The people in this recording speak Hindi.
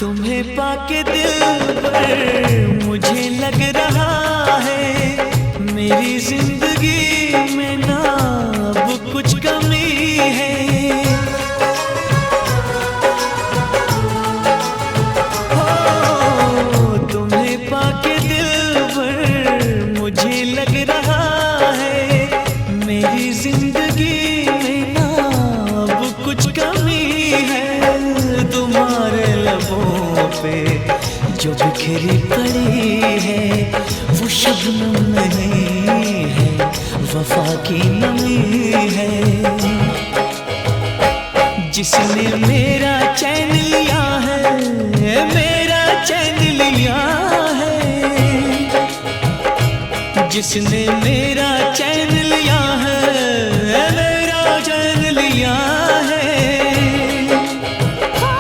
तुम्हें पाके दिल पर मुझे लग रहा है मेरी जिंदगी में ना अब कुछ कमी है। हो तुम्हें पाके दिल पर मुझे लग रहा है मेरी जिंदगी में ना अब कुछ कमी है। तुम्हारे लबों पे जो बिखरी पड़ी है वो शबनम नहीं है, वफा की नमी है। जिसने मेरा चैन लिया है, मेरा चैन लिया है, जिसने